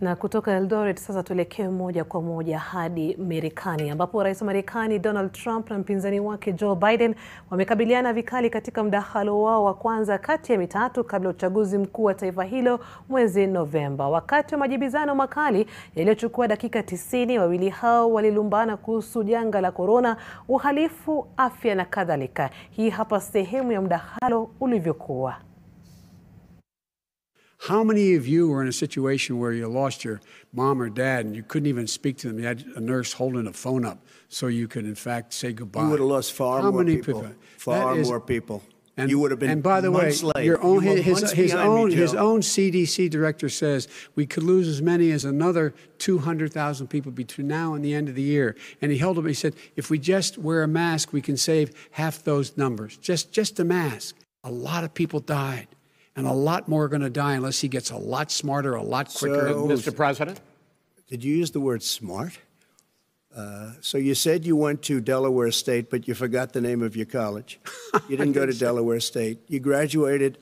Na kutoka Eldoret sasa tuelekee moja kwa moja hadi Marekani ambapo Rais wa Marekani Donald Trump na mpinzani wake Joe Biden wamekabiliana vikali katika mdahalo wao wa kwanza kati ya mitatu kabla uchaguzi mkuu wa taifa hilo mwezi Novemba. Wakati wa majibizano makali yaliyochukua dakika 90, wawili hao walilumbana kuhusu janga la corona, uhalifu, afya na kadhalika. Hii hapa sehemu ya mdahalo ulivyokuwa. How many of you were in a situation where you lost your mom or dad and you couldn't even speak to them? You had a nurse holding a phone up so you could, in fact, say goodbye. You would have lost far more people. Far more people. And, you would have been. And by the way, your own, his own CDC director says we could lose as many as another 200,000 people between now and the end of the year. And he held up. He said, if we just wear a mask, we can save half those numbers. Just a mask. A lot of people died. And a lot more are going to die unless he gets a lot smarter, a lot quicker. So, Mr. President? Did you use the word smart? So you said you went to Delaware State, but you forgot the name of your college. You didn't go to Delaware State. You graduated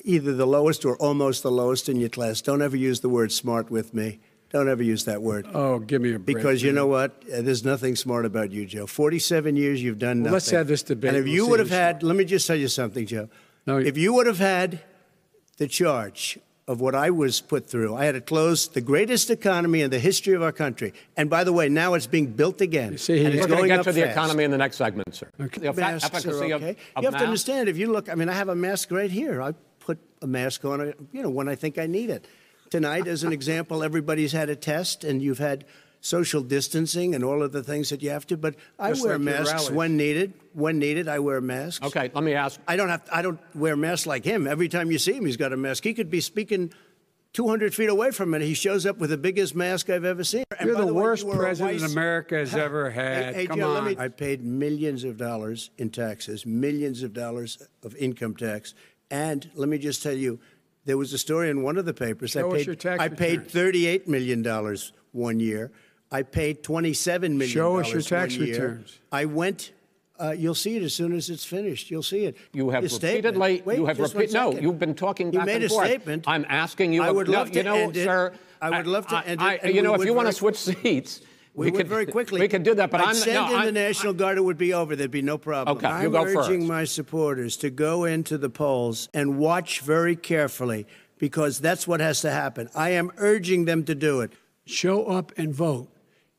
either the lowest or almost the lowest in your class. Don't ever use the word smart with me. Don't ever use that word. Oh, give me a break. Because you know what? There's nothing smart about you, Joe. 47 years, you've done nothing. Let's have this debate. And if you would have had, let me just tell you something, Joe. No, if you would have had the charge of what I was put through, I had to close the greatest economy in the history of our country. And by the way, now it's being built again. See, we're going to get to the economy in the next segment, sir. Okay. Masks are okay. You have to understand, if you look, I mean, I have a mask right here. I put a mask on, when I think I need it. Tonight, as an example, everybody's had a test, and you've had social distancing and all of the things that you have to, but I wear masks when needed. When needed, I wear masks. Okay, let me ask. I don't wear masks like him. Every time you see him, he's got a mask. He could be speaking 200 feet away from it. He shows up with the biggest mask I've ever seen. And You're the worst president America has ever had. Hey, Come Joe, on. I paid millions of dollars in taxes, millions of dollars of income tax. And let me just tell you, there was a story in one of the papers. I paid $38 million 1 year. I paid $27 million. Show us your tax returns. I went. You'll see it as soon as it's finished. You'll see it. You have repeatedly. No, you've been talking back and forth. You made a statement. I'm asking you. I would love to end it. Sir. I would love to end it. If you want to switch seats, we could very quickly. We could do that. But I'd send in the National Guard. It would be over. There'd be no problem. Okay, you go first. I'm urging my supporters to go into the polls and watch very carefully, because that's what has to happen. I am urging them to do it. Show up and vote.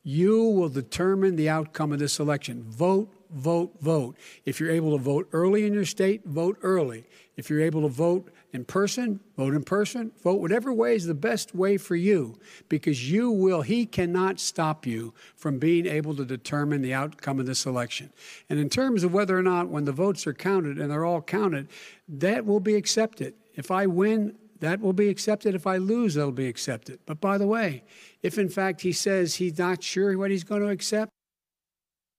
You will determine the outcome of this election. Vote, vote, vote. If you're able to vote early in your state, vote early. If you're able to vote in person, vote in person. Vote whatever way is the best way for you, because he cannot stop you from being able to determine the outcome of this election. And in terms of whether or not, when the votes are counted, and they're all counted, that will be accepted. If I win, that will be accepted. If I lose, that'll be accepted. But by the way, if in fact he says he's not sure what he's going to accept,